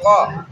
qa